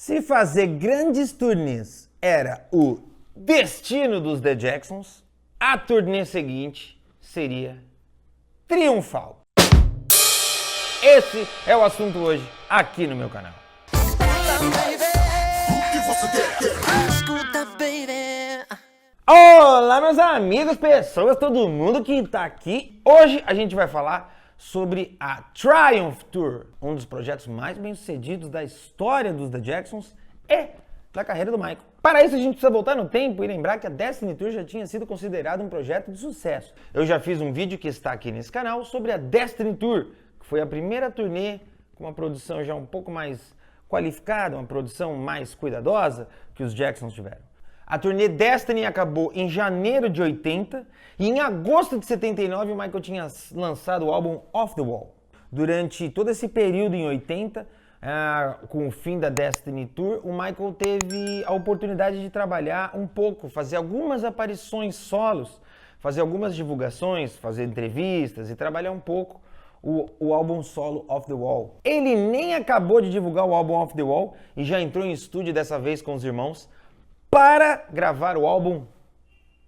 Se fazer grandes turnês era o destino dos The Jacksons, a turnê seguinte seria triunfal. Esse é o assunto hoje aqui no meu canal. Olá, meus amigos, pessoas, todo mundo que tá aqui. Hoje a gente vai falar sobre a Triumph Tour, um dos projetos mais bem-sucedidos da história dos The Jacksons e da carreira do Michael. Para isso a gente precisa voltar no tempo e lembrar que a Destiny Tour já tinha sido considerado um projeto de sucesso. Eu já fiz um vídeo que está aqui nesse canal sobre a Destiny Tour, que foi a primeira turnê com uma produção já um pouco mais qualificada, uma produção mais cuidadosa que os Jacksons tiveram. A turnê Destiny acabou em janeiro de 80 e em agosto de 79 o Michael tinha lançado o álbum Off the Wall. Durante todo esse período em 80, com o fim da Destiny Tour, o Michael teve a oportunidade de trabalhar um pouco, fazer algumas aparições solos, fazer algumas divulgações, fazer entrevistas e trabalhar um pouco o álbum solo Off the Wall. Ele nem acabou de divulgar o álbum Off the Wall e já entrou em estúdio dessa vez com os irmãos para gravar o álbum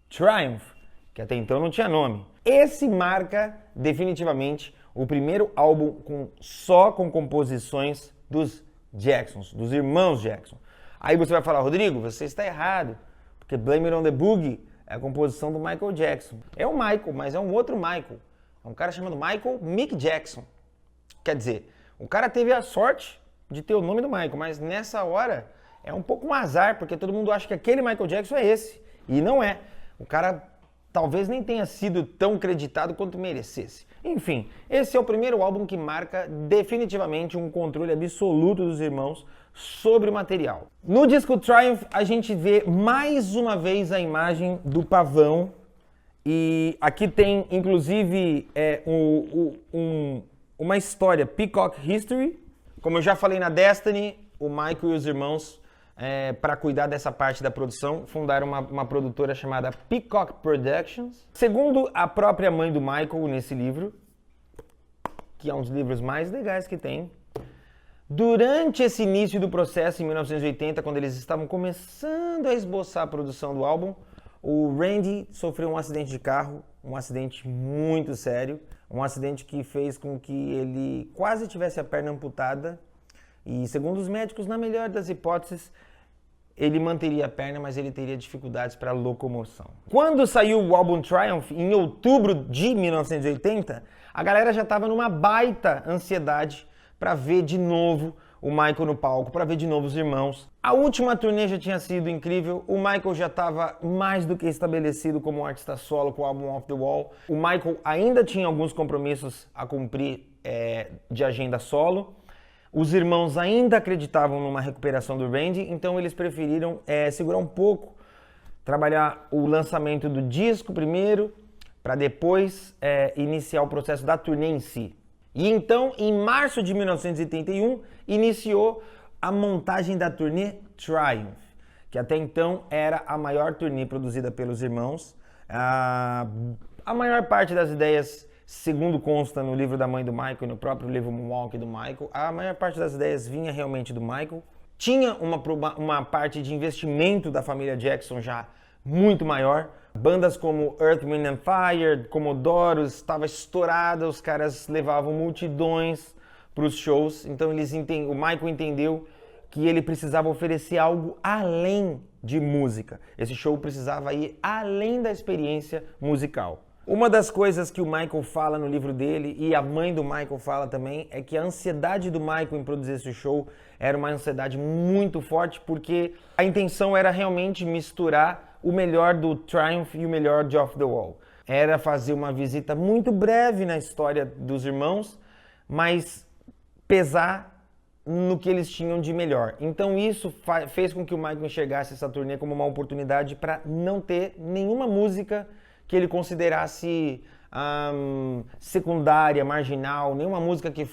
Triumph, que até então não tinha nome. Esse marca definitivamente o primeiro álbum só com composições dos Jacksons, dos irmãos Jackson. Aí você vai falar, Rodrigo, você está errado, porque Blame It on the Boogie é a composição do Michael Jackson. É o Michael, mas é um outro Michael. É um cara chamado Michael Mick Jackson. Quer dizer, o cara teve a sorte de ter o nome do Michael, mas nessa hora é um pouco um azar, porque todo mundo acha que aquele Michael Jackson é esse. E não é. O cara talvez nem tenha sido tão creditado quanto merecesse. Enfim, esse é o primeiro álbum que marca definitivamente um controle absoluto dos irmãos sobre o material. No disco Triumph, a gente vê mais uma vez a imagem do pavão. E aqui tem, inclusive, uma história, Peacock History. Como eu já falei na Destiny, o Michael e os irmãos, para cuidar dessa parte da produção, fundaram uma produtora chamada Peacock Productions. Segundo a própria mãe do Michael nesse livro, que é um dos livros mais legais que tem, durante esse início do processo, em 1980, quando eles estavam começando a esboçar a produção do álbum, o Randy sofreu um acidente de carro, um acidente muito sério, um acidente que fez com que ele quase tivesse a perna amputada. E segundo os médicos, na melhor das hipóteses, ele manteria a perna, mas ele teria dificuldades para locomoção. Quando saiu o álbum Triumph, em outubro de 1980, a galera já estava numa baita ansiedade para ver de novo o Michael no palco, para ver de novo os irmãos. A última turnê já tinha sido incrível, o Michael já estava mais do que estabelecido como um artista solo com o álbum Off the Wall. O Michael ainda tinha alguns compromissos a cumprir de agenda solo. Os irmãos ainda acreditavam numa recuperação do Randy, então eles preferiram segurar um pouco, trabalhar o lançamento do disco primeiro, para depois iniciar o processo da turnê em si. E então, em março de 1981, iniciou a montagem da turnê Triumph, que até então era a maior turnê produzida pelos irmãos. A maior parte das ideias, segundo consta no livro da mãe do Michael e no próprio livro Moonwalk do Michael, a maior parte das ideias vinha realmente do Michael. Tinha uma parte de investimento da família Jackson já muito maior. Bandas como Earth, Wind and Fire, Commodores, estava estourada, os caras levavam multidões para os shows. Então o Michael entendeu que ele precisava oferecer algo além de música. Esse show precisava ir além da experiência musical. Uma das coisas que o Michael fala no livro dele, e a mãe do Michael fala também, é que a ansiedade do Michael em produzir esse show era uma ansiedade muito forte, porque a intenção era realmente misturar o melhor do Triumph e o melhor de Off the Wall. Era fazer uma visita muito breve na história dos irmãos, mas pesar no que eles tinham de melhor. Então isso fez com que o Michael enxergasse essa turnê como uma oportunidade para não ter nenhuma música que ele considerasse secundária, marginal, nenhuma música que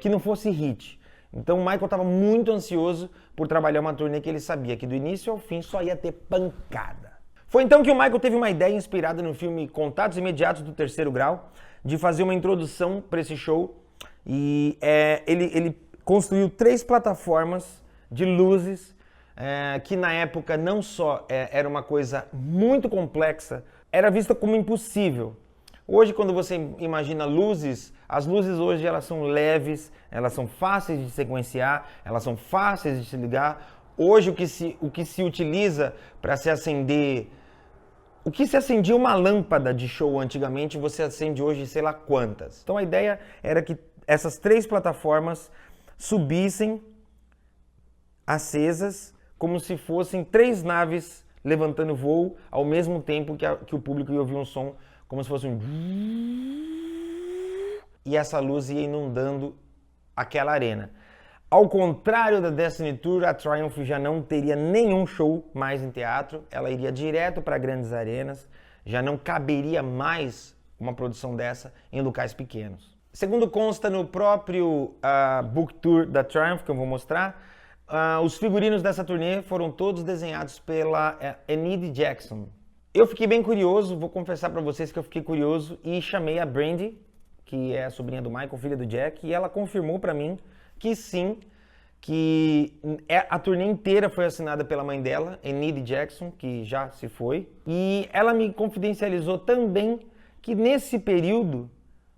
não fosse hit. Então o Michael estava muito ansioso por trabalhar uma turnê que ele sabia que do início ao fim só ia ter pancada. Foi então que o Michael teve uma ideia inspirada no filme Contatos Imediatos do Terceiro Grau, de fazer uma introdução para esse show. E ele construiu 3 plataformas de luzes, que na época não só era uma coisa muito complexa, era vista como impossível. Hoje, quando você imagina luzes, as luzes hoje elas são leves, elas são fáceis de sequenciar, elas são fáceis de se ligar. Hoje o que se utiliza para se acender, o que se acendia uma lâmpada de show antigamente, você acende hoje sei lá quantas. Então a ideia era que essas 3 plataformas subissem acesas como se fossem 3 naves levantando voo ao mesmo tempo que o público ia ouvir um som como se fosse um... E essa luz ia inundando aquela arena. Ao contrário da Destiny Tour, a Triumph já não teria nenhum show mais em teatro, ela iria direto para grandes arenas, já não caberia mais uma produção dessa em locais pequenos. Segundo consta no próprio Book Tour da Triumph, que eu vou mostrar, os figurinos dessa turnê foram todos desenhados pela Enid Jackson. Eu fiquei bem curioso, vou confessar para vocês que eu fiquei curioso e chamei a Brandy, que é a sobrinha do Michael, filha do Jack, e ela confirmou para mim que sim, que a turnê inteira foi assinada pela mãe dela, Enid Jackson, que já se foi, e ela me confidencializou também que nesse período,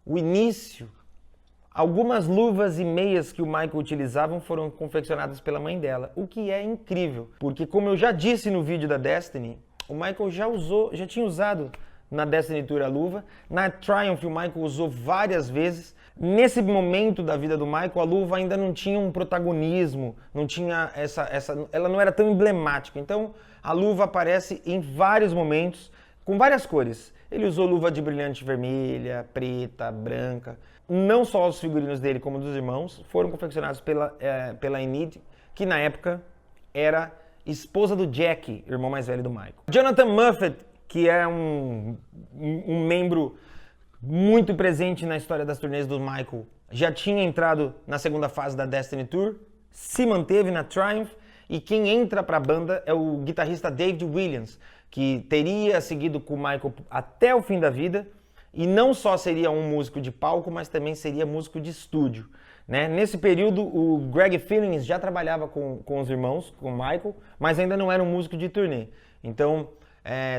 o início, algumas luvas e meias que o Michael utilizavam foram confeccionadas pela mãe dela, o que é incrível, porque como eu já disse no vídeo da Destiny, o Michael já tinha usado na Destiny Tour a luva, na Triumph o Michael usou várias vezes. Nesse momento da vida do Michael, a luva ainda não tinha um protagonismo, não tinha ela não era tão emblemática. Então a luva aparece em vários momentos, com várias cores. Ele usou luva de brilhante vermelha, preta, branca. Não só os figurinos dele, como dos irmãos, foram confeccionados pela Enid, que na época era esposa do Jack, irmão mais velho do Michael. Jonathan Moffett, que é um membro muito presente na história das turnês do Michael, já tinha entrado na segunda fase da Destiny Tour, se manteve na Triumph, e quem entra para a banda é o guitarrista David Williams, que teria seguido com o Michael até o fim da vida, e não só seria um músico de palco, mas também seria músico de estúdio. Né? Nesse período, o Greg Phillips já trabalhava com os irmãos, com o Michael, mas ainda não era um músico de turnê. Então,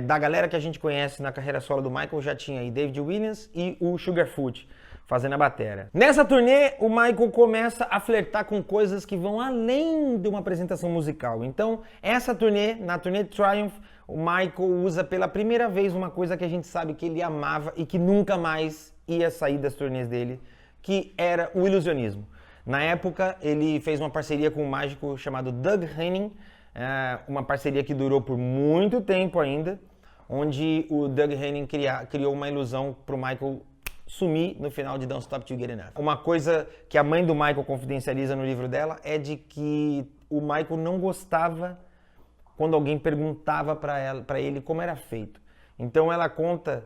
da galera que a gente conhece na carreira solo do Michael, já tinha aí David Williams e o Sugarfoot fazendo a batera. Nessa turnê, o Michael começa a flertar com coisas que vão além de uma apresentação musical. Então, essa turnê, na turnê Triumph, o Michael usa pela primeira vez uma coisa que a gente sabe que ele amava e que nunca mais ia sair das turnês dele, que era o ilusionismo. Na época, ele fez uma parceria com um mágico chamado Doug Henning, uma parceria que durou por muito tempo ainda, onde o Doug Henning criou uma ilusão para o Michael sumir no final de Don't Stop Till You Get Enough. Uma coisa que a mãe do Michael confidencializa no livro dela é de que o Michael não gostava quando alguém perguntava para ele como era feito. Então ela conta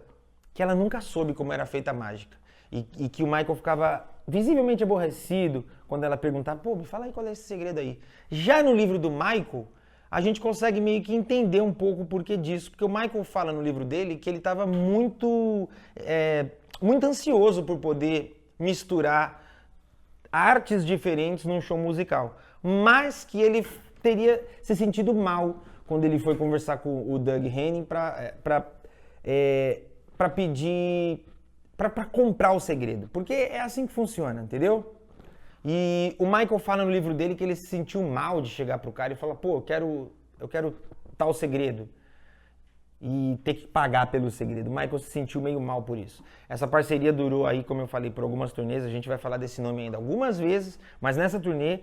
que ela nunca soube como era feita a mágica. E que o Michael ficava visivelmente aborrecido quando ela perguntava, pô, me fala aí qual é esse segredo aí. Já no livro do Michael, a gente consegue meio que entender um pouco o porquê disso, porque o Michael fala no livro dele que ele estava muito ansioso por poder misturar artes diferentes num show musical, mas que ele teria se sentido mal quando ele foi conversar com o Doug Henning para pedir... para comprar o segredo, porque é assim que funciona, entendeu? E o Michael fala no livro dele que ele se sentiu mal de chegar pro cara e falar, pô, eu quero tal segredo, e ter que pagar pelo segredo. O Michael se sentiu meio mal por isso. Essa parceria durou aí, como eu falei, por algumas turnês, a gente vai falar desse nome ainda algumas vezes, mas nessa turnê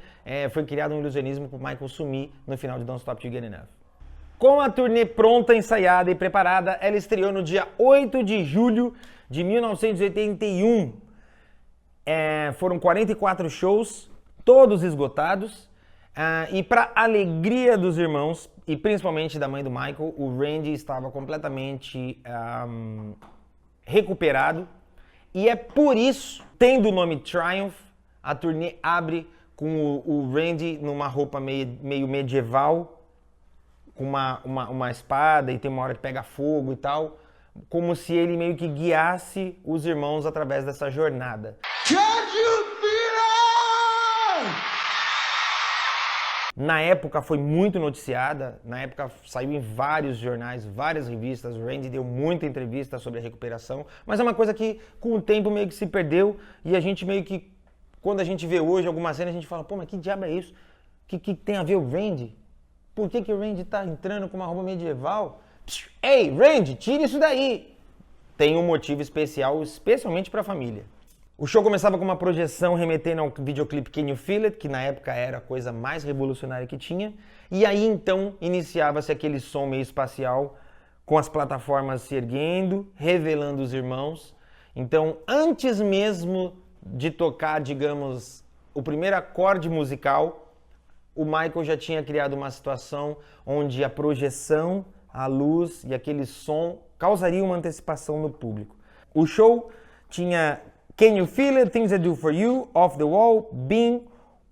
foi criado um ilusionismo pro Michael sumir no final de Don't Stop Till You Get Enough. Com a turnê pronta, ensaiada e preparada, ela estreou no dia 8 de julho de 1981. Foram 44 shows, todos esgotados. E para alegria dos irmãos, e principalmente da mãe do Michael, o Randy estava completamente recuperado. E é por isso, tendo o nome Triumph, a turnê abre com o Randy numa roupa meio medieval, com uma espada, e tem uma hora que pega fogo e tal, como se ele meio que guiasse os irmãos através dessa jornada. Na época foi muito noticiada, na época saiu em vários jornais, várias revistas, o Randy deu muita entrevista sobre a recuperação, mas é uma coisa que com o tempo meio que se perdeu e a gente meio que, quando a gente vê hoje alguma cena, a gente fala, pô, mas que diabo é isso? Que tem a ver o Randy? Por que o Randy tá entrando com uma roupa medieval? Ei, Randy, tira isso daí! Tem um motivo especial, especialmente para a família. O show começava com uma projeção remetendo ao videoclipe Can You Feel It, que na época era a coisa mais revolucionária que tinha. E aí então iniciava-se aquele som meio espacial, com as plataformas se erguendo, revelando os irmãos. Então, antes mesmo de tocar, digamos, o primeiro acorde musical, o Michael já tinha criado uma situação onde a projeção, a luz e aquele som causaria uma antecipação no público. O show tinha Can You Feel It, Things I Do For You, Off The Wall, Beam,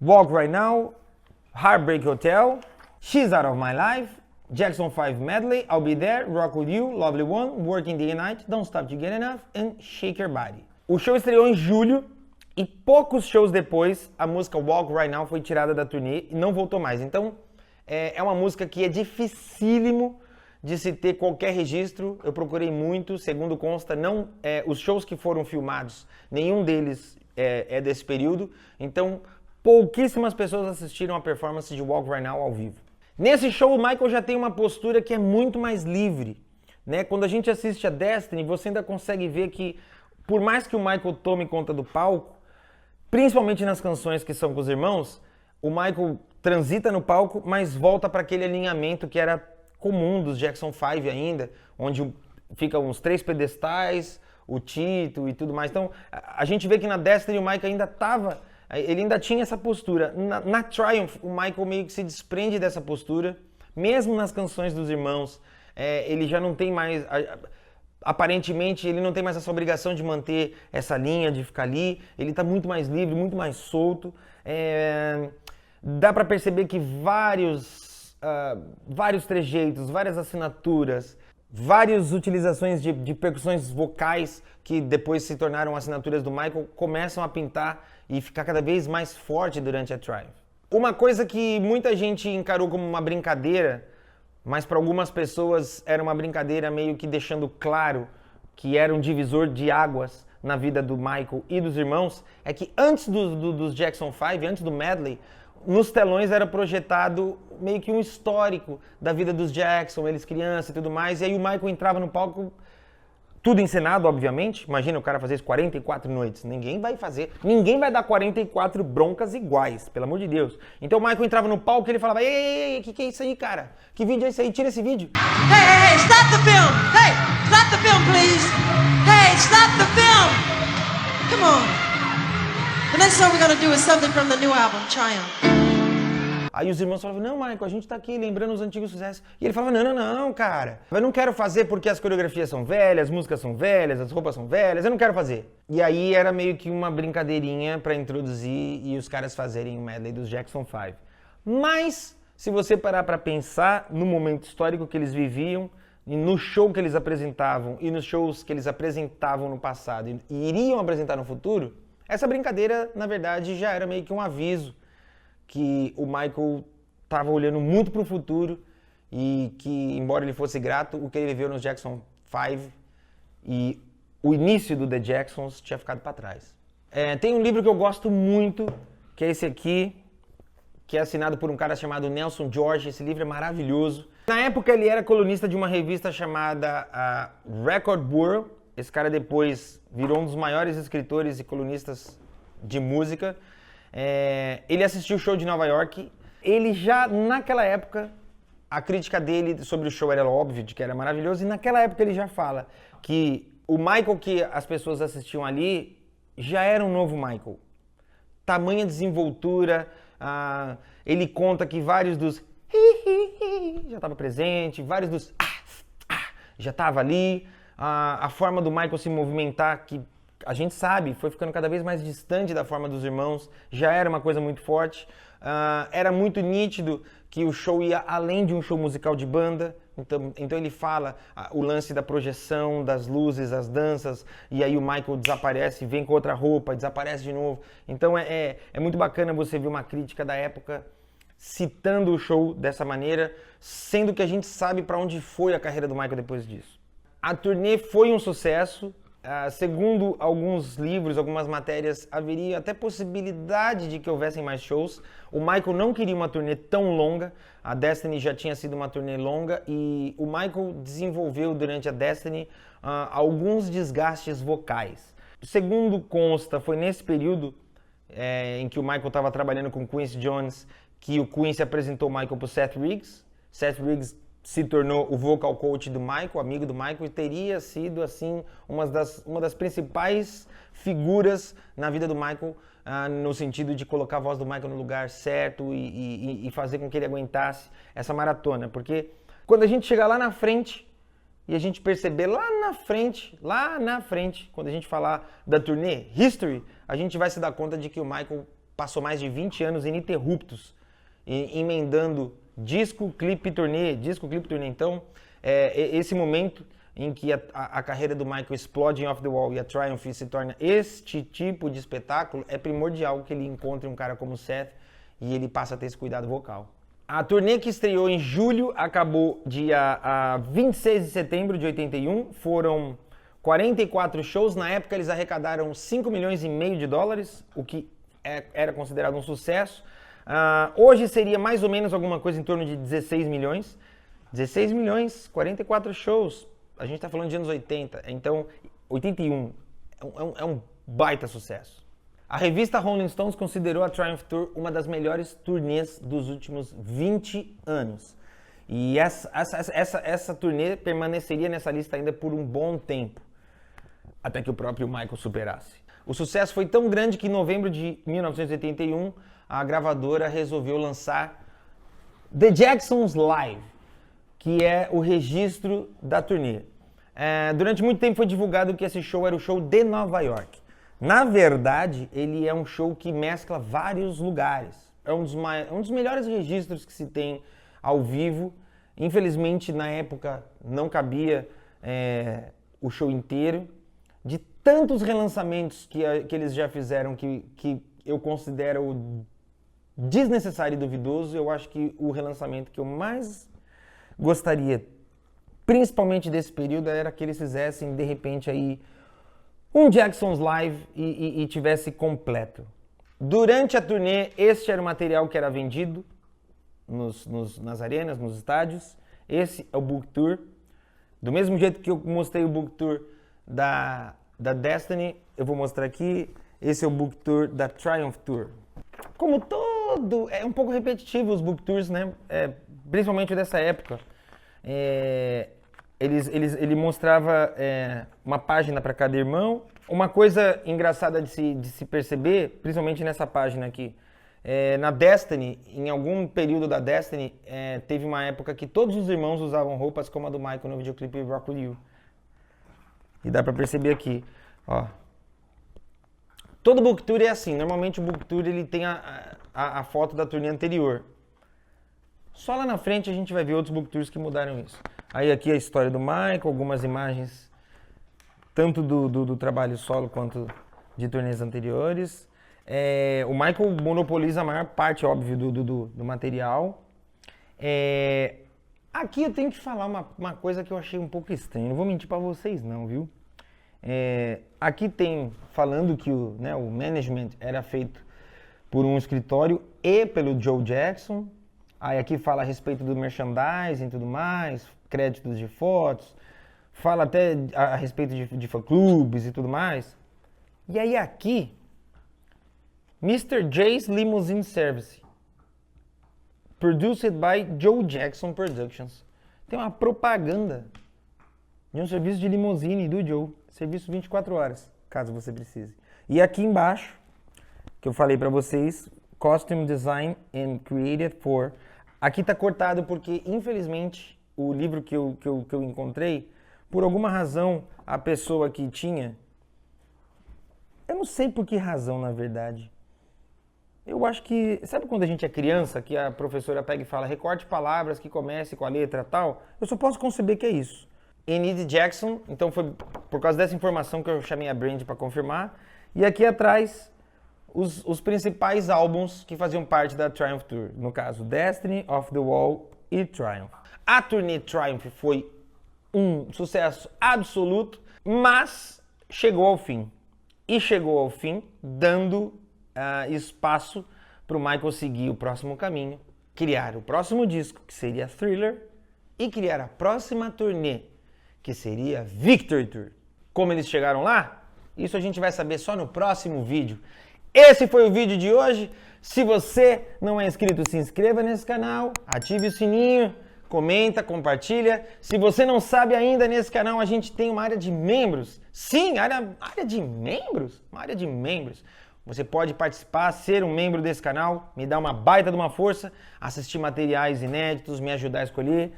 Walk Right Now, Heartbreak Hotel, She's Out of My Life, Jackson 5 Medley, I'll Be There, Rock With You, Lovely One, Working Day and Night, Don't Stop To Get Enough and Shake Your Body. O show estreou em julho e poucos shows depois a música Walk Right Now foi tirada da turnê e não voltou mais. Então é uma música que é dificílimo de se ter qualquer registro. Eu procurei muito, segundo consta, os shows que foram filmados, nenhum deles é desse período. Então, pouquíssimas pessoas assistiram a performance de Walk Right Now ao vivo. Nesse show, o Michael já tem uma postura que é muito mais livre, né? Quando a gente assiste a Destiny, você ainda consegue ver que, por mais que o Michael tome conta do palco, principalmente nas canções que são com os irmãos, o Michael transita no palco, mas volta para aquele alinhamento que era comum dos Jackson 5 ainda, onde ficam uns 3 pedestais, o Tito e tudo mais. Então, a gente vê que na Destiny o Michael ele ainda tinha essa postura. Na Triumph, o Michael meio que se desprende dessa postura, mesmo nas canções dos irmãos, ele já não tem mais, aparentemente, ele não tem mais essa obrigação de manter essa linha, de ficar ali, ele está muito mais livre, muito mais solto. Dá para perceber que vários trejeitos, várias assinaturas, várias utilizações de percussões vocais que depois se tornaram assinaturas do Michael começam a pintar e ficar cada vez mais forte durante a Triumph. Uma coisa que muita gente encarou como uma brincadeira, mas para algumas pessoas era uma brincadeira meio que deixando claro que era um divisor de águas na vida do Michael e dos irmãos, é que antes dos Jackson 5, antes do medley, nos telões era projetado meio que um histórico da vida dos Jackson, eles crianças e tudo mais, e aí o Michael entrava no palco, tudo encenado, obviamente. Imagina o cara fazer isso 44 noites. Ninguém vai dar 44 broncas iguais, pelo amor de Deus. Então o Michael entrava no palco e ele falava, ei, que é isso aí, cara? Que vídeo é esse aí? Tira esse vídeo. Hey, stop the film! Hey, stop the film, please! Hey, stop the film! Come on. The next song we're gonna do is something from the new album, Triumph. Aí os irmãos falavam, não, Michael, a gente tá aqui lembrando os antigos sucessos. E ele falava, não, cara. Eu não quero fazer porque as coreografias são velhas, as músicas são velhas, as roupas são velhas, eu não quero fazer. E aí era meio que uma brincadeirinha pra introduzir e os caras fazerem o medley dos Jackson 5. Mas, se você parar pra pensar no momento histórico que eles viviam, e no show que eles apresentavam, e nos shows que eles apresentavam no passado e iriam apresentar no futuro, essa brincadeira, na verdade, já era meio que um aviso que o Michael estava olhando muito para o futuro e que, embora ele fosse grato, o que ele viveu nos Jackson 5 e o início do The Jacksons tinha ficado para trás. Tem um livro que eu gosto muito, que é esse aqui, que é assinado por um cara chamado Nelson George. Esse livro é maravilhoso. Na época ele era colunista de uma revista chamada Record World. Esse cara depois virou um dos maiores escritores e colunistas de música. Ele assistiu o show de Nova York. Ele já, naquela época, a crítica dele sobre o show era óbvio, de que era maravilhoso, e naquela época ele já fala que o Michael que as pessoas assistiam ali já era um novo Michael. Tamanha desenvoltura, ele conta que vários dos já estava presente, vários dos já estava ali, a forma do Michael se movimentar, que a gente sabe, foi ficando cada vez mais distante da forma dos irmãos, já era uma coisa muito forte. Era muito nítido que o show ia além de um show musical de banda. Então ele fala o lance da projeção, das luzes, as danças, e aí o Michael desaparece, vem com outra roupa, desaparece de novo. Então é muito bacana você ver uma crítica da época citando o show dessa maneira, sendo que a gente sabe para onde foi a carreira do Michael depois disso. A turnê foi um sucesso. Segundo alguns livros, algumas matérias, haveria até possibilidade de que houvessem mais shows. O Michael não queria uma turnê tão longa, a Destiny já tinha sido uma turnê longa e o Michael desenvolveu durante a Destiny alguns desgastes vocais. Segundo consta, foi nesse período em que o Michael estava trabalhando com Quincy Jones que o Quincy apresentou o Michael para o Seth Riggs. Seth Riggs se tornou o vocal coach do Michael, amigo do Michael, e teria sido, assim, uma das principais figuras na vida do Michael, no sentido de colocar a voz do Michael no lugar certo e fazer com que ele aguentasse essa maratona. Porque quando a gente chegar lá na frente e a gente perceber lá na frente, quando a gente falar da turnê History, a gente vai se dar conta de que o Michael passou mais de 20 anos ininterruptos, emendando disco, clipe, turnê. Então, esse momento em que a carreira do Michael explode em Off the Wall e a Triumph se torna este tipo de espetáculo, é primordial que ele encontre um cara como o Seth e ele passa a ter esse cuidado vocal. A turnê que estreou em julho acabou dia 26 de setembro de 81, foram 44 shows, na época eles arrecadaram 5 milhões e meio de dólares, o que era considerado um sucesso. Hoje seria mais ou menos alguma coisa em torno de 16 milhões. 16 milhões, 44 shows. A gente está falando de anos 80, então 81 é um baita sucesso. A revista Rolling Stones considerou a Triumph Tour uma das melhores turnês dos últimos 20 anos. E essa turnê permaneceria nessa lista ainda por um bom tempo, até que o próprio Michael superasse. O sucesso foi tão grande que em novembro de 1981, a gravadora resolveu lançar The Jacksons Live, que é o registro da turnê. Durante muito tempo foi divulgado que esse show era o show de Nova York. Na verdade, ele é um show que mescla vários lugares. É um dos melhores registros que se tem ao vivo. Infelizmente, na época, não cabia o show inteiro. De tantos relançamentos que eles já fizeram que eu considero desnecessário e duvidoso, eu acho que o relançamento que eu mais gostaria, principalmente desse período, era que eles fizessem, de repente, aí um Jackson's Live e tivesse completo. Durante a turnê, este era o material que era vendido nas arenas, nos estádios. Esse é o Book Tour. Do mesmo jeito que eu mostrei o Book Tour da Destiny, eu vou mostrar aqui. Esse é o Book Tour da Triumph Tour. Como todo, é um pouco repetitivo os Book Tours, né? Principalmente dessa época. Ele mostrava uma página para cada irmão. Uma coisa engraçada de se perceber, principalmente nessa página aqui, na Destiny, em algum período da Destiny, teve uma época que todos os irmãos usavam roupas como a do Michael no videoclipe Rock With You. E dá para perceber aqui, ó. Todo Book Tour é assim, normalmente o Book Tour ele tem a foto da turnê anterior. Só lá na frente a gente vai ver outros Book Tours que mudaram isso. Aí aqui a história do Michael, algumas imagens, tanto do trabalho solo quanto de turnês anteriores. O Michael monopoliza a maior parte, óbvio, do material. Aqui eu tenho que falar uma coisa que eu achei um pouco estranha, não vou mentir pra vocês não, viu? Aqui tem, falando que o management era feito por um escritório e pelo Joe Jackson. Aí aqui fala a respeito do merchandising e tudo mais, créditos de fotos, fala até a respeito de fã-clubes e tudo mais. E aí aqui, Mr. J's Limousine Service, produced by Joe Jackson Productions. Tem uma propaganda de um serviço de limusine do Joe, serviço 24 horas, caso você precise. E aqui embaixo, que eu falei para vocês, Costume Design and Created for. Aqui tá cortado porque, infelizmente, o livro que eu encontrei, por alguma razão, a pessoa que tinha, eu não sei por que razão, na verdade. Eu acho que, sabe quando a gente é criança, que a professora pega e fala, recorte palavras que comece com a letra tal? Eu só posso conceber que é isso. Enid Jackson, então foi por causa dessa informação que eu chamei a Brand para confirmar. E aqui atrás, os principais álbuns que faziam parte da Triumph Tour. No caso, Destiny, Off the Wall e Triumph. A turnê Triumph foi um sucesso absoluto, mas chegou ao fim. E chegou ao fim dando espaço para o Michael seguir o próximo caminho, criar o próximo disco, que seria Thriller, e criar a próxima turnê, que seria Victory Tour. Como eles chegaram lá? Isso a gente vai saber só no próximo vídeo. Esse foi o vídeo de hoje. Se você não é inscrito, se inscreva nesse canal, ative o sininho, comenta, compartilha. Se você não sabe ainda, nesse canal a gente tem uma área de membros. Sim, área de membros? Uma área de membros. Você pode participar, ser um membro desse canal, me dar uma baita de uma força, assistir materiais inéditos, me ajudar a escolher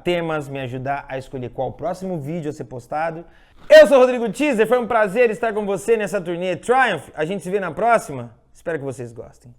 temas, me ajudar a escolher qual o próximo vídeo a ser postado. Eu sou o Rodrigo Teaser, foi um prazer estar com você nessa turnê Triumph. A gente se vê na próxima. Espero que vocês gostem.